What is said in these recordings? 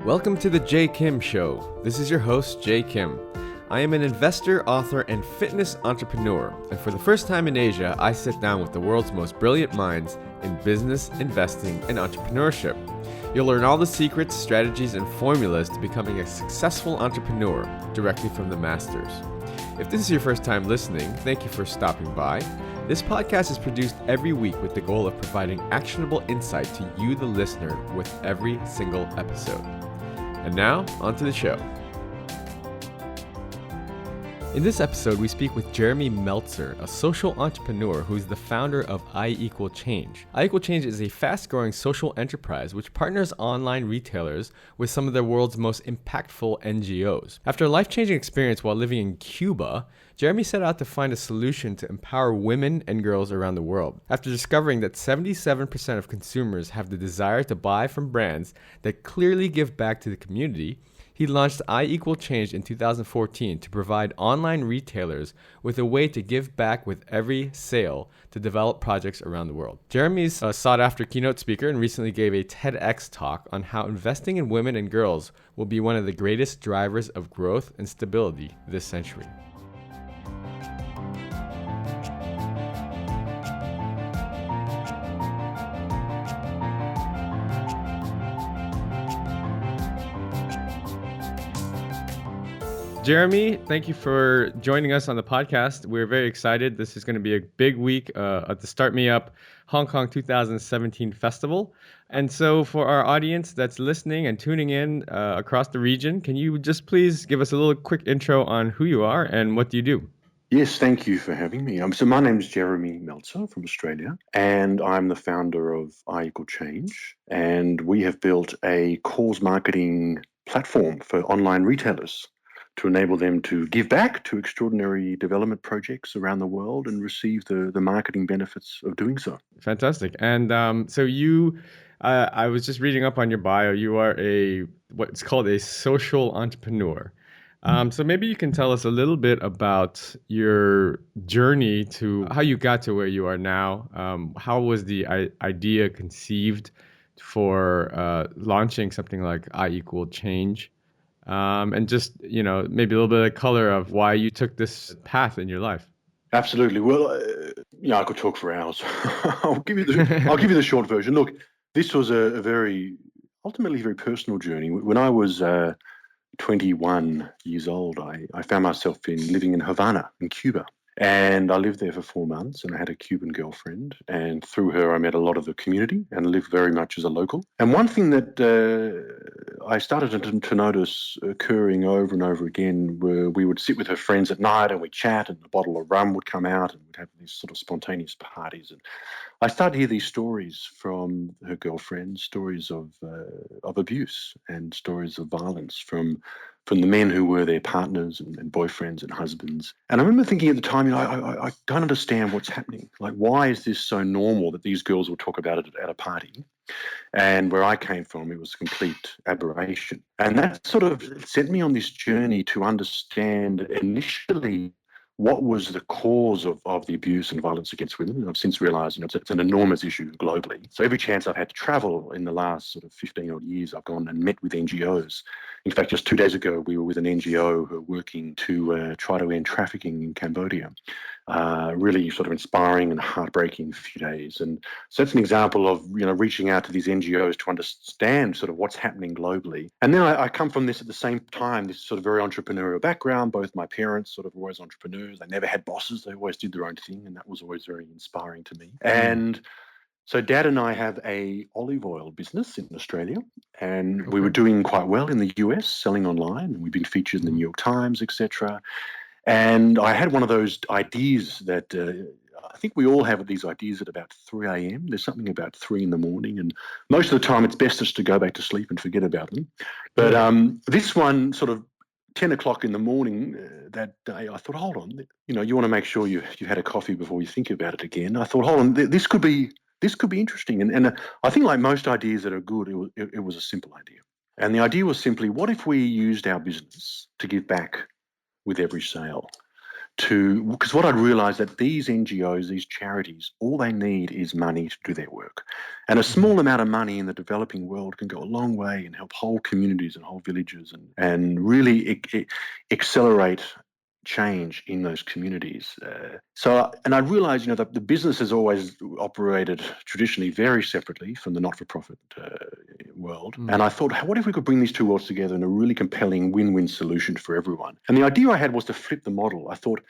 Welcome to the Jay Kim Show. This is your host, Jay Kim. I am an investor, author, and fitness entrepreneur, and for the first time in Asia, I sit down with the world's most brilliant minds in business, investing, and entrepreneurship. You'll learn all the secrets, strategies, and formulas to becoming a successful entrepreneur directly from the masters. If this is your first time listening, thank you for stopping by. This podcast is produced every week with the goal of providing actionable insight to you, the listener, with every single episode. And now, onto the show. In this episode, we speak with Jeremy Meltzer, a social entrepreneur who is the founder of I=Change. I=Change is a fast-growing social enterprise which partners online retailers with some of the world's most impactful NGOs. After a life-changing experience while living in Cuba, Jeremy set out to find a solution to empower women and girls around the world. After discovering that 77% of consumers have the desire to buy from brands that clearly give back to the community, he launched I=Change in 2014 to provide online retailers with a way to give back with every sale to develop projects around the world. Jeremy's a sought-after keynote speaker and recently gave a TEDx talk on how investing in women and girls will be one of the greatest drivers of growth and stability this century. Jeremy, thank you for joining us on the podcast. We're very excited. This is going to be a big week at the Start Me Up Hong Kong 2017 festival. And so for our audience that's listening and tuning in across the region, can you just please give us a little quick intro on who you are and what do you do? Yes, thank you for having me. So my name is Jeremy Meltzer from Australia, and I'm the founder of I=Change. And we have built a cause marketing platform for online retailers to enable them to give back to extraordinary development projects around the world and receive the marketing benefits of doing so. Fantastic. And I was just reading up on your bio. You are what's called a social entrepreneur. So maybe you can tell us a little bit about your journey to how you got to where you are now. How was the idea conceived for launching something like I=Change? And just, maybe a little bit of color of why you took this path in your life. Absolutely. Well, I could talk for hours. I'll give you the short version. Look, this was ultimately very personal journey. When I was 21 years old, I found myself living in Havana in Cuba. And I lived there for 4 months, and I had a Cuban girlfriend. And through her, I met a lot of the community and lived very much as a local. And one thing that I started to notice occurring over and over again were we would sit with her friends at night and we'd chat, and a bottle of rum would come out, and we'd have these sort of spontaneous parties. And I started to hear these stories from her girlfriend, stories of abuse and stories of violence from the men who were their partners and boyfriends and husbands. And I remember thinking at the time, I don't understand what's happening. Like, why is this so normal that these girls will talk about it at a party? And where I came from, it was a complete aberration. And that sort of sent me on this journey to understand initially what was the cause of the abuse and violence against women. And I've since realised, it's an enormous issue globally. So every chance I've had to travel in the last sort of 15 odd years, I've gone and met with NGOs. In fact, just 2 days ago, we were with an NGO who are working to try to end trafficking in Cambodia. Really sort of inspiring and heartbreaking few days. And so that's an example of, reaching out to these NGOs to understand sort of what's happening globally. And then I come from this at the same time, this sort of very entrepreneurial background. Both my parents sort of were always entrepreneurs. They never had bosses. They always did their own thing. And that was always very inspiring to me. And so Dad and I have a olive oil business in Australia, and we were doing quite well in the US, selling online. And we've been featured in the New York Times, etc. And I had one of those ideas that I think we all have these ideas at about 3 a.m. There's something about 3 in the morning, and most of the time it's best just to go back to sleep and forget about them. But this one, sort of 10 o'clock in the morning that day, I thought, hold on, you want to make sure you had a coffee before you think about it again. I thought, hold on, this could be interesting. And I think, like most ideas that are good, it was a simple idea. And the idea was simply, what if we used our business to give back with every sale, because what I'd realized that these NGOs, these charities, all they need is money to do their work. And a Mhm. small amount of money in the developing world can go a long way and help whole communities and whole villages and really accelerate change in those communities. And I realized, that the business has always operated traditionally very separately from the not-for-profit world. Mm. And I thought, what if we could bring these two worlds together in a really compelling win-win solution for everyone? And the idea I had was to flip the model. I thought,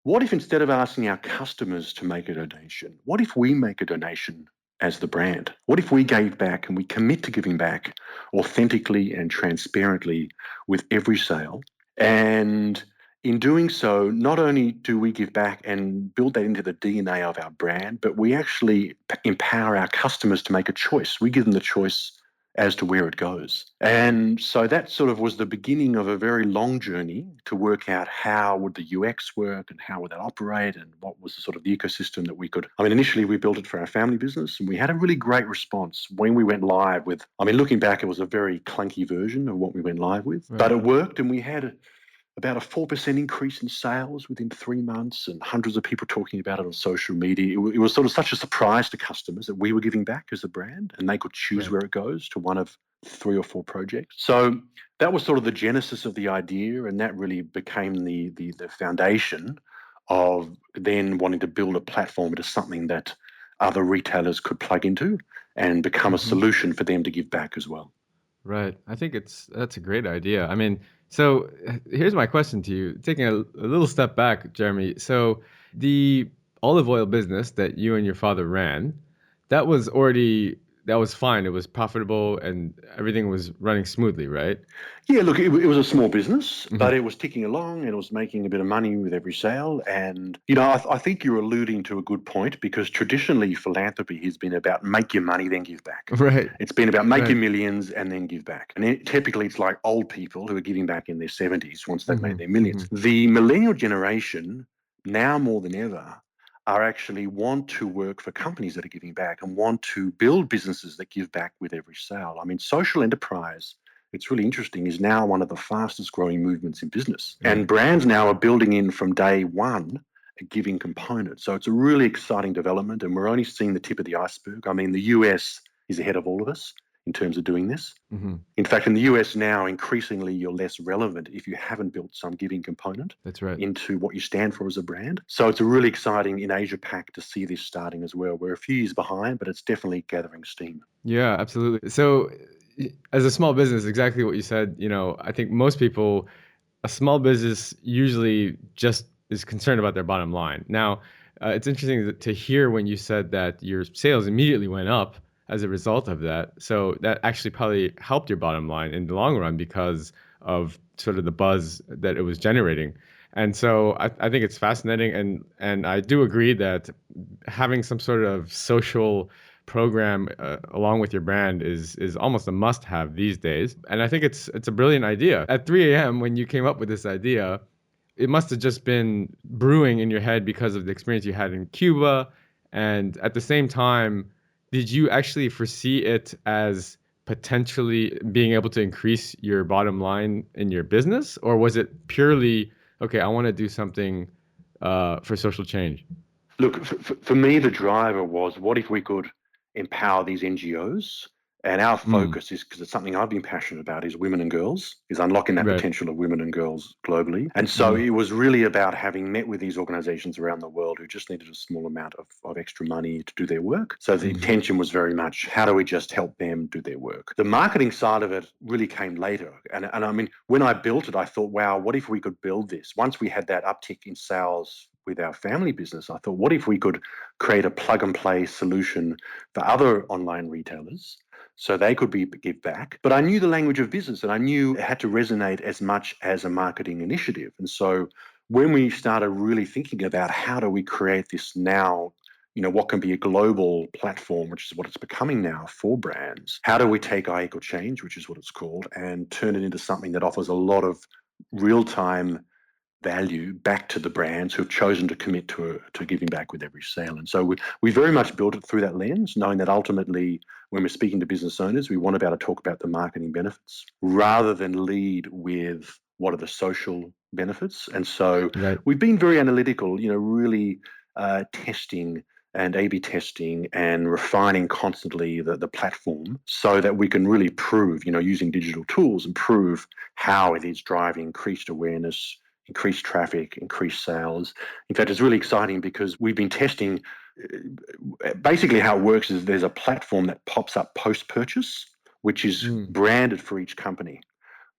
what if instead of asking our customers to make a donation, what if we make a donation as the brand? What if we gave back and we commit to giving back authentically and transparently with every sale? And in doing so, not only do we give back and build that into the DNA of our brand, but we actually empower our customers to make a choice. We give them the choice as to where it goes. And so that sort of was the beginning of a very long journey to work out how would the UX work and how would that operate and what was the sort of the ecosystem that we could. Initially we built it for our family business and we had a really great response when we went live with, looking back, it was a very clunky version of what we went live with, but Right. it worked and we had about a 4% increase in sales within 3 months and hundreds of people talking about it on social media. It was sort of such a surprise to customers that we were giving back as a brand and they could choose Right. where it goes to one of 3 or 4 projects. So that was sort of the genesis of the idea, and that really became the foundation of then wanting to build a platform into something that other retailers could plug into and become a Mhm. solution for them to give back as well. Right. I think that's a great idea. I mean, so here's my question to you. Taking a little step back, Jeremy. So the olive oil business that you and your father ran, that was already that was fine. It was profitable and everything was running smoothly, right? Yeah, look, it was a small business, Hmm. but it was ticking along and it was making a bit of money with every sale. And, I think you're alluding to a good point because traditionally philanthropy has been about make your money, then give back. Right. It's been about make Right. your millions and then give back. And typically it's like old people who are giving back in their 70s once they've Hmm. made their millions. Hmm. The millennial generation, now more than ever, are actually want to work for companies that are giving back and want to build businesses that give back with every sale. Social enterprise, it's really interesting, is now one of the fastest growing movements in business. Right. And brands now are building in from day one a giving component. So it's a really exciting development, and we're only seeing the tip of the iceberg. The US is ahead of all of us in terms of doing this. Hmm. In fact, in the US now, increasingly, you're less relevant if you haven't built some giving component That's right. into what you stand for as a brand. So it's a really exciting in Asia Pac to see this starting as well. We're a few years behind, but it's definitely gathering steam. Yeah, absolutely. So, as a small business, exactly what you said, I think most people, a small business usually just is concerned about their bottom line. Now, it's interesting to hear when you said that your sales immediately went up as a result of that. So that actually probably helped your bottom line in the long run because of sort of the buzz that it was generating. And so I think it's fascinating, and I do agree that having some sort of social program along with your brand is almost a must-have these days. And I think it's a brilliant idea. At 3 a.m. when you came up with this idea, it must have just been brewing in your head because of the experience you had in Cuba. And at the same time, did you actually foresee it as potentially being able to increase your bottom line in your business, or was it purely okay? I want to do something for social change. Look, for me, the driver was what if we could empower these NGOs? And our Mm, focus is because it's something I've been passionate about is women and girls, is unlocking that right. potential of women and girls globally. And so Mm, it was really about having met with these organizations around the world who just needed a small amount of extra money to do their work. So the hmm. intention was very much how do we just help them do their work? The marketing side of it really came later. And when I built it, I thought, wow, what if we could build this? Once we had that uptick in sales with our family business, I thought, what if we could create a plug and play solution for other online retailers so they could give back? But I knew the language of business and I knew it had to resonate as much as a marketing initiative. And so when we started really thinking about how do we create this now, what can be a global platform, which is what it's becoming now for brands, how do we take iEqual Change, which is what it's called, and turn it into something that offers a lot of real-time value back to the brands who've chosen to commit to giving back with every sale. And so we very much built it through that lens, knowing that ultimately when we're speaking to business owners, we want to be able to talk about the marketing benefits rather than lead with what are the social benefits. And so Right. we've been very analytical, really testing and A/B testing and refining constantly the platform so that we can really prove, using digital tools and prove how it is driving increased awareness, increased traffic, increased sales. In fact, it's really exciting because we've been testing. Basically, how it works is there's a platform that pops up post-purchase, which is Mm, branded for each company,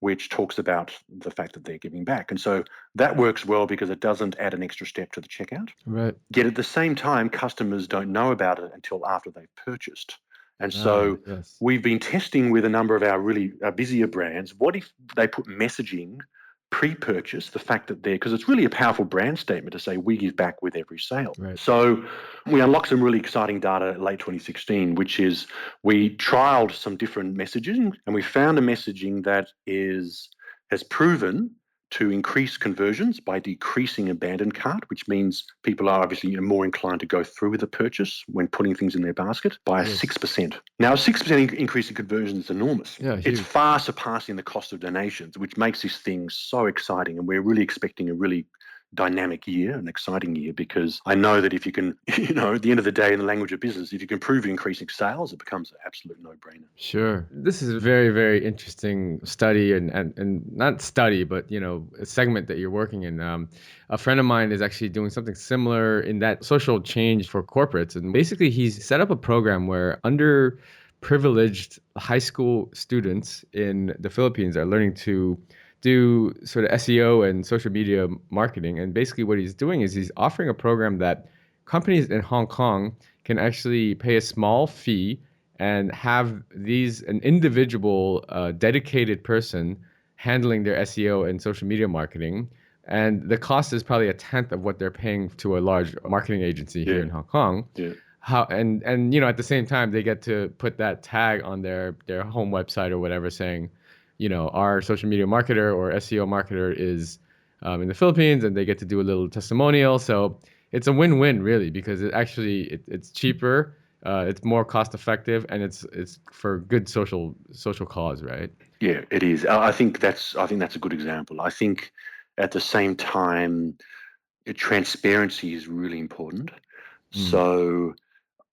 which talks about the fact that they're giving back. And so that works well because it doesn't add an extra step to the checkout. right. Yet at the same time, customers don't know about it until after they've purchased. And Ah, so yes. we've been testing with a number of our really busier brands. What if they put messaging pre-purchase, the fact that because it's really a powerful brand statement to say we give back with every sale. Right. So we unlocked some really exciting data late 2016, which is we trialed some different messaging and we found a messaging that has proven to increase conversions by decreasing abandoned cart, which means people are obviously more inclined to go through with the purchase when putting things in their basket by Yes. 6%. Now, a 6% increase in conversion is enormous. Yeah, It's huge. far surpassing the cost of donations, which makes this thing so exciting. And we're really expecting a really dynamic year, an exciting year, because I know that if you can, at the end of the day, in the language of business, if you can prove increasing sales, it becomes an absolute no-brainer. Sure. This is a very, very interesting study and not study, but a segment that you're working in. A friend of mine is actually doing something similar in that social change for corporates. And basically he's set up a program where underprivileged high school students in the Philippines are learning to do sort of SEO and social media marketing. And basically what he's doing is he's offering a program that companies in Hong Kong can actually pay a small fee and have an individual dedicated person handling their SEO and social media marketing. And the cost is probably a tenth of what they're paying to a large marketing agency here Yeah, in Hong Kong. yeah, And at the same time they get to put that tag on their home website or whatever saying, our social media marketer or SEO marketer is in the Philippines, and they get to do a little testimonial. So it's a win-win really, because it's cheaper, it's more cost effective, and it's for good social cause, right? yeah. It is. I think that's a good example. I think at the same time, transparency is really important. Mm, So,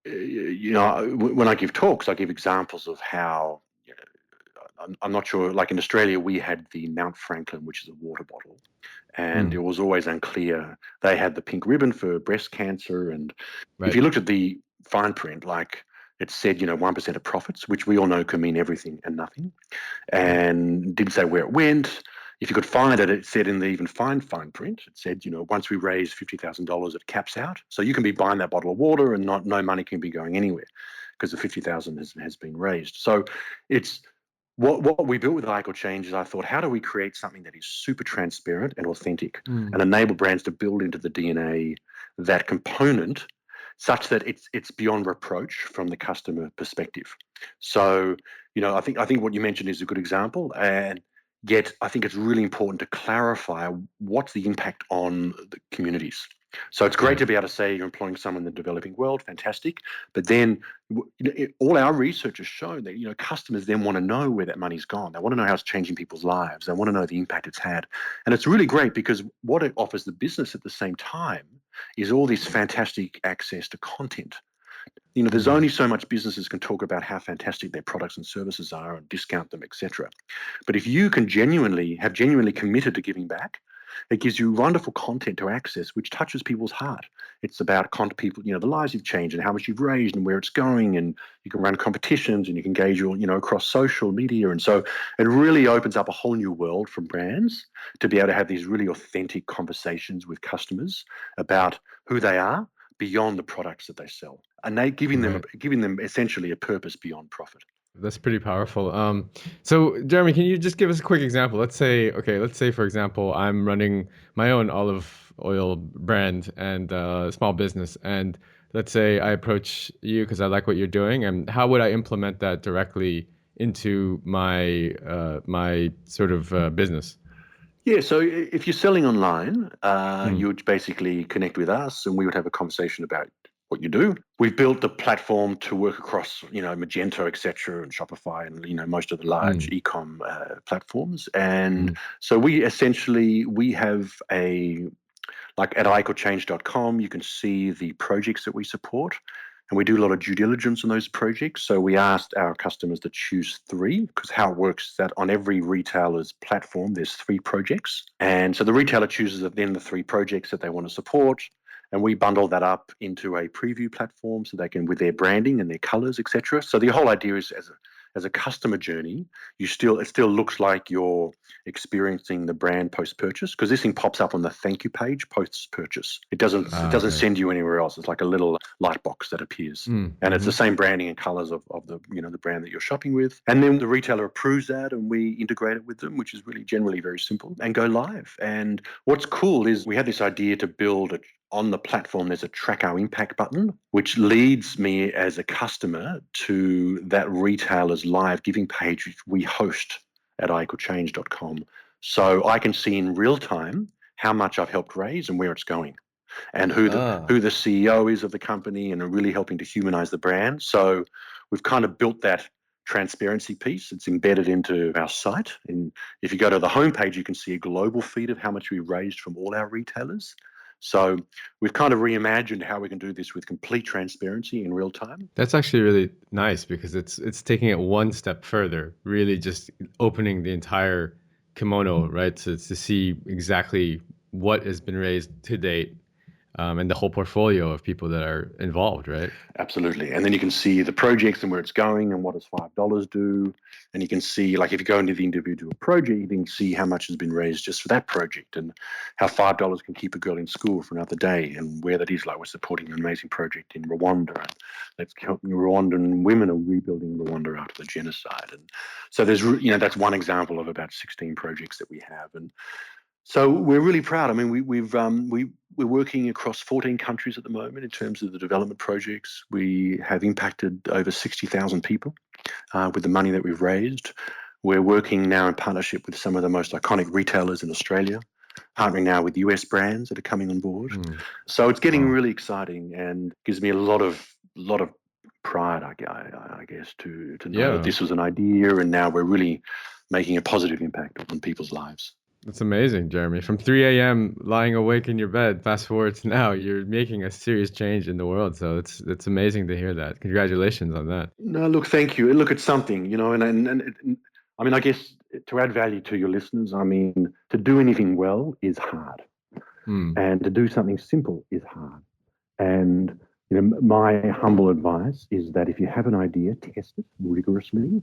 when I give talks, I give examples of how, I'm not sure, like in Australia, we had the Mount Franklin, which is a water bottle, and it mm, was always unclear. They had the pink ribbon for breast cancer. And if right. you looked at the fine print, like it said, 1% of profits, which we all know can mean everything and nothing, Right. and didn't say where it went. If you could find it, it said in the even fine print, it said, once we raise $50,000, it caps out. So you can be buying that bottle of water and no money can be going anywhere because the 50,000 has been raised. So it's what we built with Icle Change is I thought, how do we create something that is super transparent and authentic and Mm, enable brands to build into the DNA that component such that it's beyond reproach from the customer perspective. So, I think what you mentioned is a good example, and yet I think it's really important to clarify what's the impact on the communities. So it's great right. to be able to say you're employing someone in the developing world, fantastic, but then all our research has shown that customers then want to know where that money's gone. They want to know how it's changing people's lives. They want to know the impact it's had, and it's really great because what it offers the business at the same time is all this fantastic access to content. There's Mm, only so much businesses can talk about how fantastic their products and services are and discount them, etc. But if you can genuinely committed to giving back, it gives you wonderful content to access, which touches people's heart. It's about people, the lives you've changed and how much you've raised and where it's going, and you can run competitions and you can engage across social media, and so it really opens up a whole new world for brands to be able to have these really authentic conversations with customers about who they are beyond the products that they sell, and they right. giving them essentially a purpose beyond profit. That's pretty powerful. So Jeremy, can you just give us a quick example? Let's say for example, I'm running my own olive oil brand and small business, and let's say I approach you because I like what you're doing, and how would I implement that directly into my sort of business? Yeah, so if you're selling online, Mm, you would basically connect with us and we would have a conversation about what you do. We've built the platform to work across, Magento, etc., and Shopify, and most of the large Mm, e-com platforms. And mm. so we have like at icochange.com, you can see the projects that we support. And we do a lot of due diligence on those projects. So we asked our customers to choose three, because how it works is that on every retailer's platform, there's three projects. And so the retailer chooses then the three projects that they want to support. And we bundle that up into a preview platform so they can, with their branding and their colors, etc. So the whole idea is as a customer journey, it still looks like you're experiencing the brand post purchase, because this thing pops up on the thank you page post purchase. It doesn't Okay. send you anywhere else. It's like a little light box that appears. Mm, And it's the hmm. same branding and colors of the the brand that you're shopping with. And then the retailer approves that and we integrate it with them, which is really generally very simple, and go live. And what's cool is we had this idea to build on the platform, there's a track our impact button, which leads me as a customer to that retailer's live giving page, which we host at icochange.com. So I can see in real time how much I've helped raise and where it's going, and Ah, who the CEO is of the company, and are really helping to humanize the brand. So we've kind of built that transparency piece. It's embedded into our site. And if you go to the homepage, you can see a global feed of how much we raised from all our retailers. So we've kind of reimagined how we can do this with complete transparency in real time. that's actually really nice because it's taking it one step further, really just opening the entire kimono, right? To see exactly what has been raised to date, and the whole portfolio of people that are involved, right? Absolutely. And then you can see the projects and where it's going and what does $5 do. And you can see, like, if you go into the individual project, you can see how much has been raised just for that project, and how $5 can keep a girl in school for another day, and where that is. Like, we're supporting an amazing project in Rwanda, and let's help Rwandan women are rebuilding Rwanda after the genocide. And so that's one example of about 16 projects that we have. And so we're really proud. I mean, we're working across 14 countries at the moment in terms of the development projects. We have impacted over 60,000 people with the money that we've raised. We're working now in partnership with some of the most iconic retailers in Australia, partnering now with US brands that are coming on board. Mm. So it's getting Wow. really exciting, and gives me a lot of pride, I guess, to know that Yeah, this was an idea, and now we're really making a positive impact on people's lives. that's amazing, Jeremy. From 3 a.m. lying awake in your bed, fast forward to now, you're making a serious change in the world. So it's amazing to hear that. Congratulations on that. No, look, thank you. Look, it's something, and I mean, I guess to add value to your listeners, I mean, to do anything well is hard, Mm. and to do something simple is hard. And my humble advice is that if you have an idea, test it rigorously,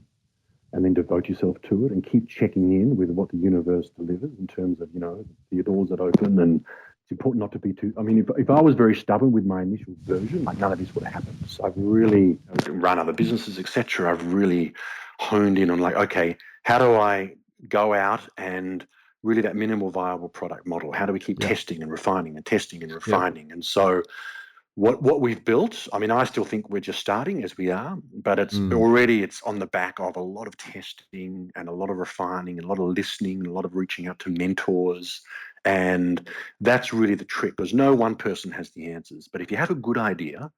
and then devote yourself to it, and keep checking in with what the universe delivers in terms of the doors that open. And it's important not to be too. I mean, if I was very stubborn with my initial version, like, none of this would have happened. So I've really run other businesses, etc. I've really honed in on, like, okay, how do I go out and really that minimal viable product model? How do we keep Yeah. testing and refining and testing and Yep. refining? And so what we've built, I mean, I still think we're just starting, as we are, but Mm. it's on the back of a lot of testing and a lot of refining and a lot of listening and a lot of reaching out to mentors. And that's really the trick, because no one person has the answers. But if you have a good idea,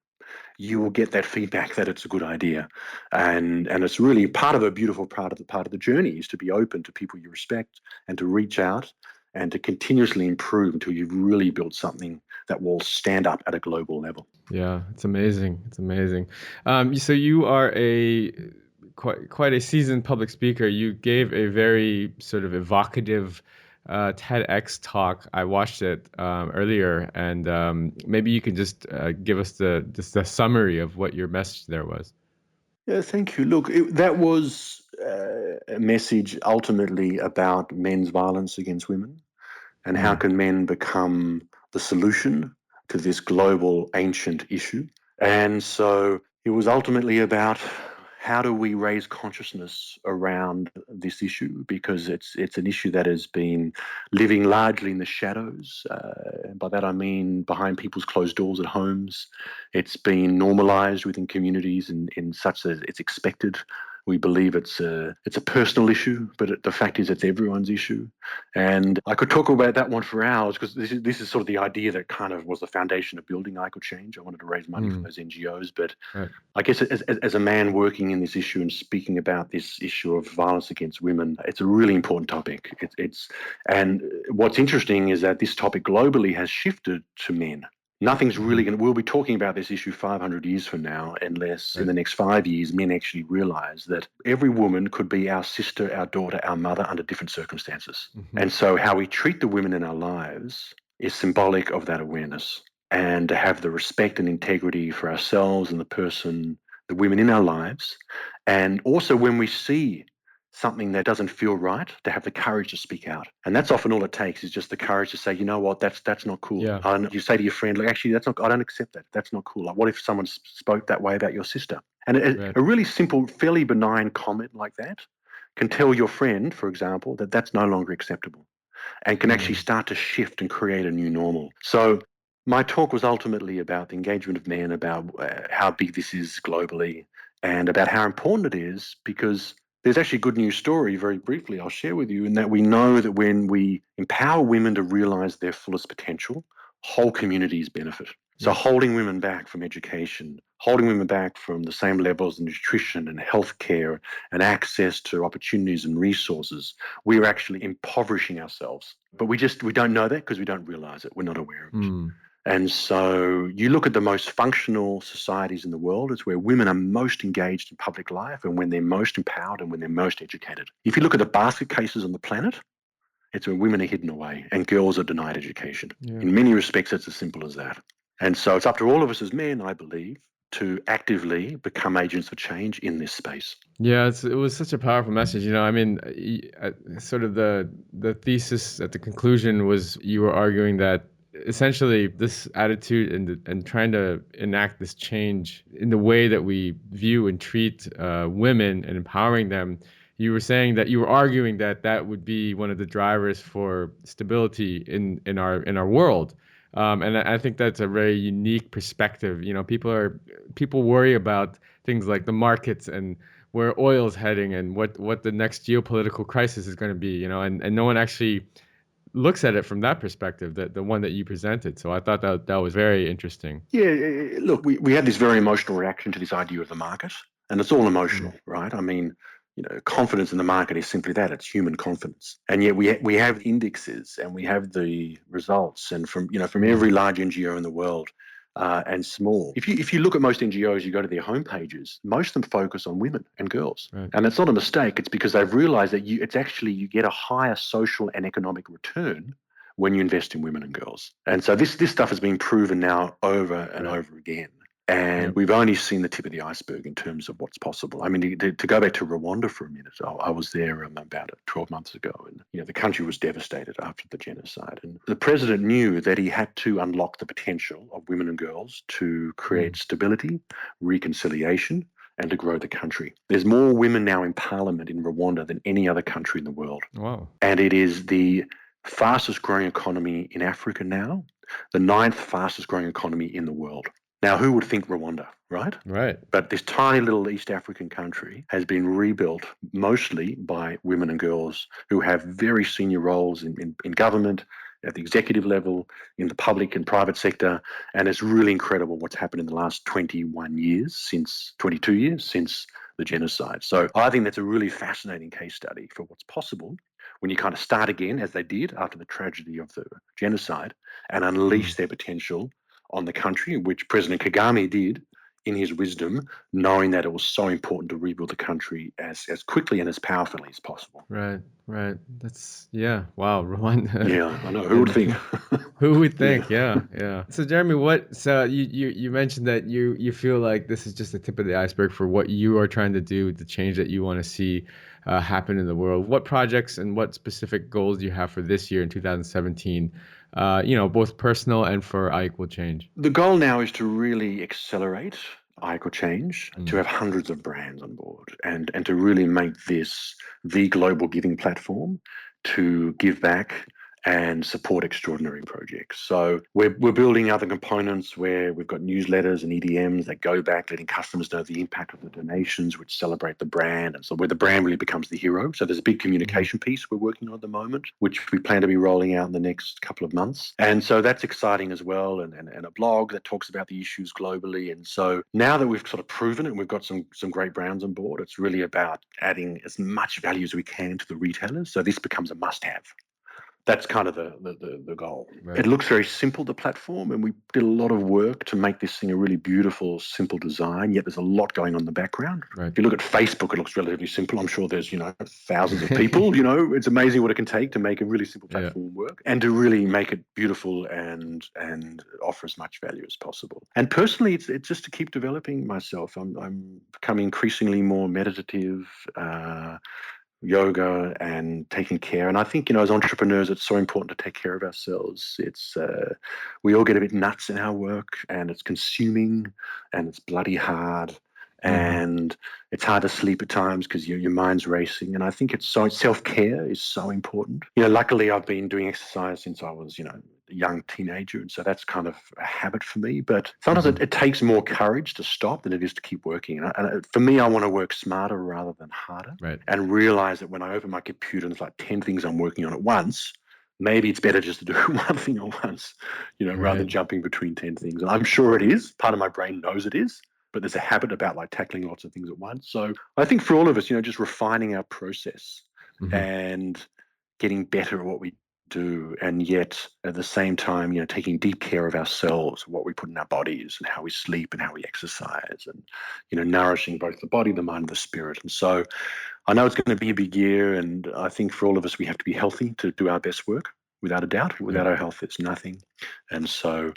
you will get that feedback that it's a good idea. And it's really part of a beautiful part of the journey, is to be open to people you respect, and to reach out and to continuously improve until you've really built something that will stand up at a global level. Yeah, it's amazing. It's amazing. So you are a quite a seasoned public speaker. You gave a very sort of evocative TEDx talk. I watched it earlier, and maybe you can just give us the summary of what your message there was. Yeah, thank you. Look, that was a message ultimately about men's violence against women, and how Mm. can men become the solution to this global ancient issue. And so it was ultimately about how do we raise consciousness around this issue, because it's an issue that has been living largely in the shadows. By that I mean behind people's closed doors at homes. It's been normalized within communities in such that it's expected We believe it's a personal issue, but the fact is it's everyone's issue. And I could talk about that one for hours because this is sort of the idea that kind of was the foundation of building I Could Change. I wanted to raise money for those NGOs, but Right. I guess as a man working in this issue and speaking about this issue of violence against women, it's a really important topic. And what's interesting is that this topic globally has shifted to men. Nothing's really going to, we'll be talking about this issue 500 years from now, unless in the next 5 years, men actually realize that every woman could be our sister, our daughter, our mother under different circumstances. And so how we treat the women in our lives is symbolic of that awareness. And to have the respect and integrity for ourselves and the women in our lives. And also when we see something that doesn't feel right, to have the courage to speak out. And that's often all it takes, is just the courage to say, you know what, that's not cool. Yeah. And you say to your friend, like, actually, I don't accept that. That's not cool. Like, what if someone spoke that way about your sister? And a really simple, fairly benign comment like that can tell your friend, for example, that that's no longer acceptable and can actually start to shift and create a new normal. So my talk was ultimately about the engagement of men, about how big this is globally, and about how important it is, because there's actually a good news story, very briefly, I'll share with you, in that we know that when we empower women to realize their fullest potential, whole communities benefit. So holding women back from education, holding women back from the same levels of nutrition and healthcare and access to opportunities and resources, we're actually impoverishing ourselves. But we don't know that because we don't realize it. We're not aware of it. And so you look at the most functional societies in the world, it's where women are most engaged in public life and when they're most empowered and when they're most educated. If you look at the basket cases on the planet, it's when women are hidden away and girls are denied education. In many respects, it's as simple as that. And so it's up to all of us as men, I believe, to actively become agents of change in this space. Yeah, it was such a powerful message. I mean, sort of the thesis at the conclusion was you were arguing that essentially this attitude and trying to enact this change in the way that we view and treat women and empowering them. You were saying that you were arguing that that would be one of the drivers for stability in our world. And I think that's a very unique perspective. People worry about things like the markets and where oil is heading and what the next geopolitical crisis is going to be, and no one actually looks at it from that perspective, the one that you presented. So I thought that was very interesting. Yeah, look, we have this very emotional reaction to this idea of the market, and it's all emotional, right? I mean, confidence in the market is simply that, it's human confidence. And yet we have indexes and we have the results, and from every large NGO in the world, and small. If you look at most NGOs, you go to their homepages, most of them focus on women and girls. Right. And it's not a mistake. It's because they've realized that you get a higher social and economic return when you invest in women and girls. And so this stuff has been proven now over and over again. And we've only seen the tip of the iceberg in terms of what's possible. I mean, to go back to Rwanda for a minute, I was there about 12 months ago, and the country was devastated after the genocide. And the president knew that he had to unlock the potential of women and girls to create stability, reconciliation, and to grow the country. There's more women now in parliament in Rwanda than any other country in the world. Wow. And it is the fastest growing economy in Africa now, the 9th fastest growing economy in the world. Now, who would think Rwanda, right? Right. But this tiny little East African country has been rebuilt mostly by women and girls who have very senior roles in government, at the executive level, in the public and private sector. And it's really incredible what's happened in the last 22 years since the genocide. So I think that's a really fascinating case study for what's possible when you kind of start again, as they did after the tragedy of the genocide, and unleash their potential on the country, which President Kagame did in his wisdom, knowing that it was so important to rebuild the country as quickly and as powerfully as possible. Right. Wow, Rwanda. Yeah, I know. Who would think? Who would think? Yeah. So Jeremy, so you mentioned that you feel like this is just the tip of the iceberg for what you are trying to do, the change that you want to see happen in the world. What projects and what specific goals do you have for this year in 2017? Both personal and for I Equal Change. The goal now is to really accelerate I Equal Change, to have hundreds of brands on board, and to really make this the global giving platform to give back and support extraordinary projects. So we're building other components where we've got newsletters and EDMs that go back, letting customers know the impact of the donations, which celebrate the brand. And so where the brand really becomes the hero. So there's a big communication piece we're working on at the moment, which we plan to be rolling out in the next couple of months. And so that's exciting as well. And a blog that talks about the issues globally. And so now that we've sort of proven it and we've got some great brands on board, it's really about adding as much value as we can to the retailers. So this becomes a must-have. That's kind of the goal. Right. It looks very simple, the platform, and we did a lot of work to make this thing a really beautiful, simple design, yet there's a lot going on in the background. Right. If you look at Facebook, it looks relatively simple. I'm sure there's, thousands of people, it's amazing what it can take to make a really simple platform work and to really make it beautiful and offer as much value as possible. And personally, it's just to keep developing myself. I'm becoming increasingly more meditative, yoga and taking care. And I think, as entrepreneurs, it's so important to take care of ourselves. It's we all get a bit nuts in our work, and it's consuming, and it's bloody hard, and it's hard to sleep at times because your mind's racing. And I think self-care is so important. Luckily I've been doing exercise since I was, a young teenager, and so that's kind of a habit for me. But sometimes it takes more courage to stop than it is to keep working. And for me, I want to work smarter rather than harder, right, and realize that when I open my computer and there's like 10 things I'm working on at once, maybe it's better just to do one thing at once, rather than jumping between 10 things. And I'm sure it is. Part of my brain knows it is. But there's a habit about tackling lots of things at once. So I think for all of us, just refining our process and getting better at what we do, and yet at the same time, taking deep care of ourselves, what we put in our bodies and how we sleep and how we exercise, and, nourishing both the body, the mind, and the spirit. And so I know it's going to be a big year, and I think for all of us, we have to be healthy to do our best work, without a doubt. Without our health, it's nothing. And so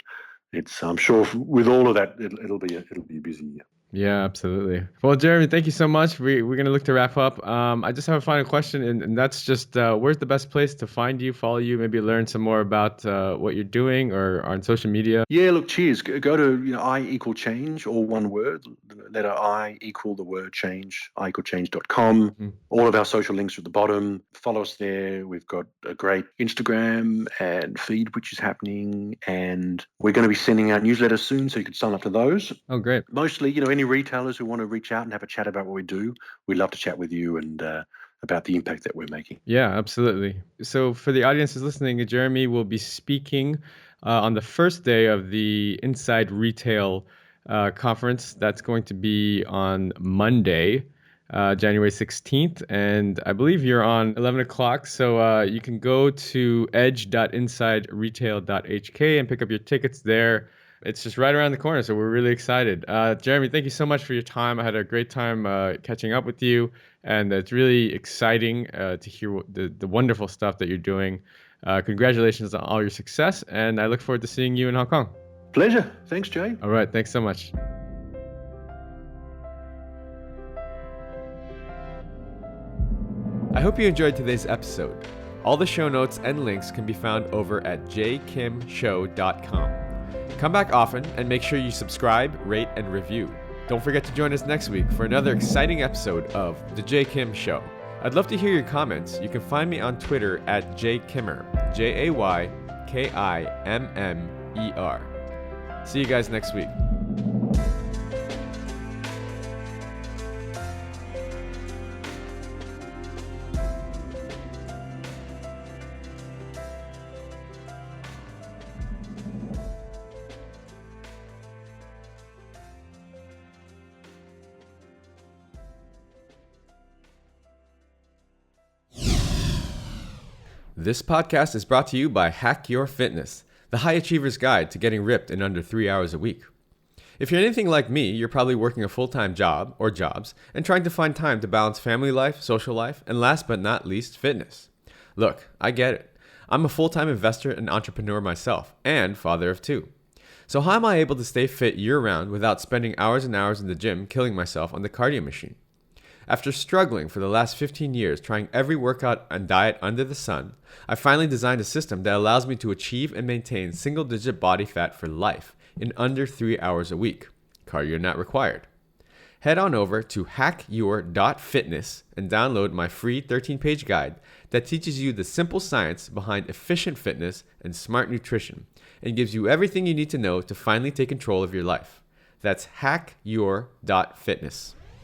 I'm sure with all of that, it'll be a busy year. Yeah, absolutely. Well, Jeremy, thank you so much. We're going to look to wrap up. I just have a final question, and that's just where's the best place to find you, follow you, maybe learn some more about what you're doing or on social media? Yeah, look, cheers. Go to I equal change, all one word, letter I equal the word change, iequalchange.com. All of our social links are at the bottom. Follow us there. We've got a great Instagram and feed, which is happening. And we're going to be sending out newsletters soon, so you can sign up to those. Oh, great. Mostly, any retailers who want to reach out and have a chat about what we do, we'd love to chat with you and about the impact that we're making. Yeah, absolutely. So for the audience who's listening, Jeremy will be speaking on the first day of the Inside Retail conference. That's going to be on Monday, January 16th. And I believe you're on 11 o'clock. So you can go to edge.insideretail.hk and pick up your tickets there. It's just right around the corner, so we're really excited. Jeremy, thank you so much for your time. I had a great time catching up with you, and it's really exciting to hear the wonderful stuff that you're doing. Congratulations on all your success, and I look forward to seeing you in Hong Kong. Pleasure. Thanks, Jay. All right, thanks so much. I hope you enjoyed today's episode. All the show notes and links can be found over at jkimshow.com. Come back often and make sure you subscribe, rate, and review. Don't forget to join us next week for another exciting episode of The J. Kim Show. I'd love to hear your comments. You can find me on Twitter at JKimmer, JAYKIMMER. See you guys next week. This podcast is brought to you by Hack Your Fitness, the high achiever's guide to getting ripped in under 3 hours a week. If you're anything like me, you're probably working a full-time job or jobs and trying to find time to balance family life, social life, and last but not least, fitness. Look, I get it. I'm a full-time investor and entrepreneur myself, and father of two. So how am I able to stay fit year-round without spending hours and hours in the gym killing myself on the cardio machine? After struggling for the last 15 years trying every workout and diet under the sun, I finally designed a system that allows me to achieve and maintain single-digit body fat for life in under 3 hours a week. Cardio not required. Head on over to hackyour.fitness and download my free 13-page guide that teaches you the simple science behind efficient fitness and smart nutrition and gives you everything you need to know to finally take control of your life. That's hackyour.fitness.